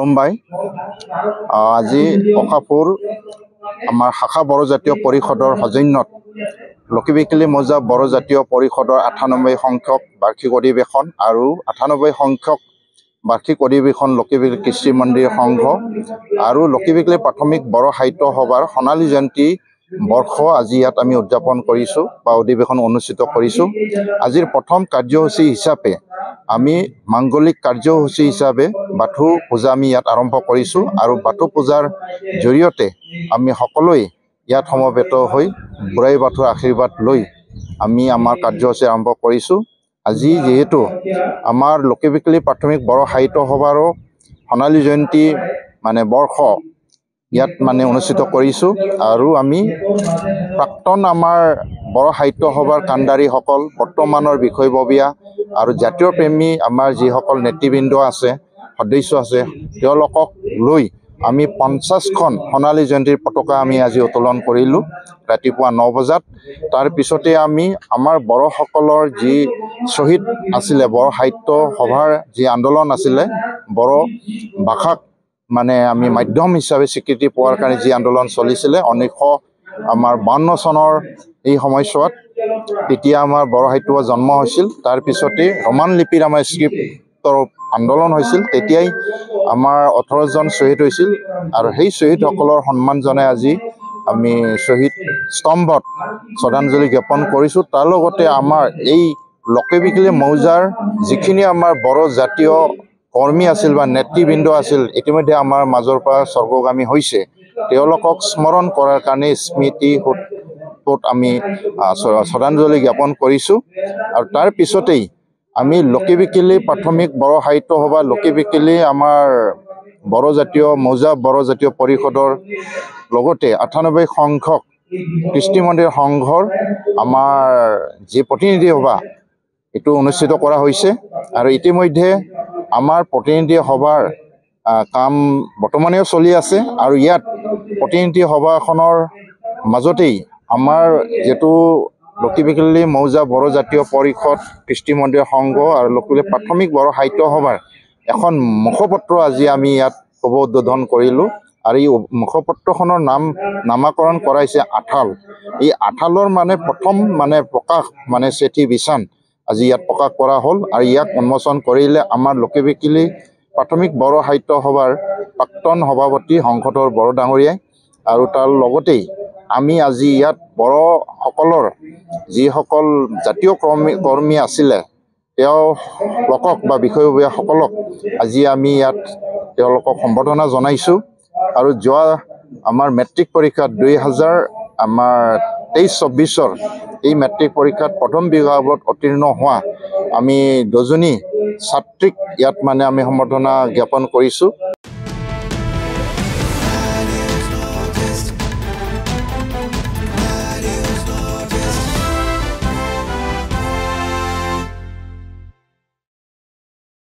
খুলুমবাই আজি অকাপুৰ আমাৰ শাখা বড়ো জাতীয় পৰিষদৰ সৌজন্যত লক্ষীবিকলি মৌজা বড়ো জাতীয় পৰিষদৰ ৯৮ সংখ্যক বাৰ্ষিক অধিৱেশন আৰু ৯৮ সংখ্যক বাৰ্ষিক অধিৱেশন লক্ষীবিকলি কৃষি মন্দিৰ সংঘ আৰু লক্ষীবিকলি প্ৰাথমিক বড়ো সাহিত্য সভাৰ সোণালী জয়ন্তী বৰ্ষ আজি ইয়াত আমি উদযাপন কৰিছোঁ বা অধিৱেশন অনুষ্ঠিত কৰিছোঁ। আজিৰ প্ৰথম কাৰ্যসূচী হিচাপে আমি মাংগলিক কাৰ্যসূচী হিচাপে বাথৌ পূজা আমি ইয়াত আৰম্ভ কৰিছোঁ আৰু বাথৌ পূজাৰ জৰিয়তে আমি সকলোৱে ইয়াত সমবেত হৈ বুঢ়াই বাথৌৰ আশীৰ্বাদ লৈ আমি আমাৰ কাৰ্যসূচী আৰম্ভ কৰিছোঁ। আজি যেহেতু আমাৰ লক্ষীবিকলি প্ৰাথমিক বড়ো সাহিত্য সভাৰো সোণালী জয়ন্তী বৰ্ষ ইয়াত অনুষ্ঠিত কৰিছোঁ আৰু আমি প্ৰাক্তন আমাৰ বড়ো সাহিত্য সভাৰ কাণ্ডাৰীসকল বৰ্তমানৰ বিষয়ববীয়া আৰু জাতীয় প্ৰেমী আমাৰ যিসকল নেতৃবৃন্দ আছে সদস্য আছে তেওঁলোকক লৈ আমি ৫০খন সোণালী জয়ন্তীৰ পতাকা আমি আজি উত্তোলন কৰিলোঁ ৰাতিপুৱা ৯ বজাত। তাৰ পিছতে আমি আমাৰ বড়োসকলৰ যি শ্বহীদ আছিলে বড়ো সাহিত্য সভাৰ যি আন্দোলন আছিলে বড়ো ভাষাক আমি মাধ্যম হিচাপে স্বীকৃতি পোৱাৰ কাৰণে যি আন্দোলন চলিছিলে ১৯৫২ চনৰ এই সময়ছোৱাত তেতিয়া আমাৰ বড়ো সাহিত্য জন্ম হৈছিল। তাৰ পিছতে ৰোমান লিপিৰ আমাৰ স্ক্ৰিপ্টৰ আন্দোলন হৈছিল, তেতিয়াই আমাৰ ১৮জন শ্বহীদ হৈছিল আৰু সেই শ্বহীদসকলৰ সন্মান জনাই আজি আমি শ্বহীদ স্তম্ভত শ্ৰদ্ধাঞ্জলি জ্ঞাপন কৰিছোঁ। তাৰ লগতে আমাৰ এই লক্ষীবিকলি মৌজাৰ যিখিনি আমাৰ বড়ো জাতীয় কৰ্মী আছিল বা নেতৃবৃন্দ আছিল ইতিমধ্যে আমাৰ মাজৰ পৰা স্বৰ্গগামী হৈছে, তেওঁলোকক স্মৰণ কৰাৰ কাৰণে স্মৃতি সৌধত আমি শ্ৰদ্ধাঞ্জলি জ্ঞাপন কৰিছোঁ। আৰু তাৰ পিছতেই আমি লক্ষীবিকলি প্ৰাথমিক বড়ো সাহিত্য সভা লক্ষীবিকলি আমাৰ বড়ো জাতীয় মৌজা বড়ো জাতীয় পৰিষদৰ লগতে ৯৮ সংখ্যক কৃষ্টি মন্দিৰ সংঘৰ আমাৰ যি প্ৰতিনিধি সভা এইটো অনুষ্ঠিত কৰা হৈছে আৰু ইতিমধ্যে আমাৰ প্ৰতিনিধি সভাৰ কাম বৰ্তমানেও চলি আছে আৰু ইয়াত প্ৰতিনিধি সভাখনৰ মাজতেই আমাৰ যিটো লক্ষীবিকলি মৌজা বড়ো জাতীয় পৰিষদ কৃষ্টি মন্দিৰ সংঘ আৰু লক্ষীবিকলি প্ৰাথমিক বড়ো সাহিত্য সভাৰ এখন মুখপত্ৰ আজি আমি ইয়াত শুভ উদ্বোধন কৰিলোঁ আৰু এই মুখপত্ৰখনৰ নামাকৰণ কৰাইছে আঠাল। এই আঠালৰ প্ৰথম প্ৰকাশ চেঠি বিছান আজি ইয়াত প্ৰকাশ কৰা হ'ল আৰু ইয়াক উন্মোচন কৰিলে আমাৰ লক্ষীবিকলি প্ৰাথমিক বড়ো সাহিত্য সভাৰ প্ৰাক্তন সভাপতি শংকৰধৰ বড়ো ডাঙৰীয়াই আৰু তাৰ লগতেই আমি আজি ইয়াত বড়োসকলৰ যিসকল জাতীয় কৰ্মী আছিলে তেওঁলোকক বা বিষয়ববীয়াসকলক আজি আমি ইয়াত তেওঁলোকক সম্বৰ্ধনা জনাইছোঁ আৰু যোৱা আমাৰ মেট্ৰিক পৰীক্ষাত ২০২৩-২৪ এই মেট্ৰিক পৰীক্ষাত প্ৰথম বিভাগত উত্তীৰ্ণ হোৱা আমি ২জনী ছাত্ৰীক ইয়াত আমি সম্বৰ্ধনা জ্ঞাপন কৰিছোঁ।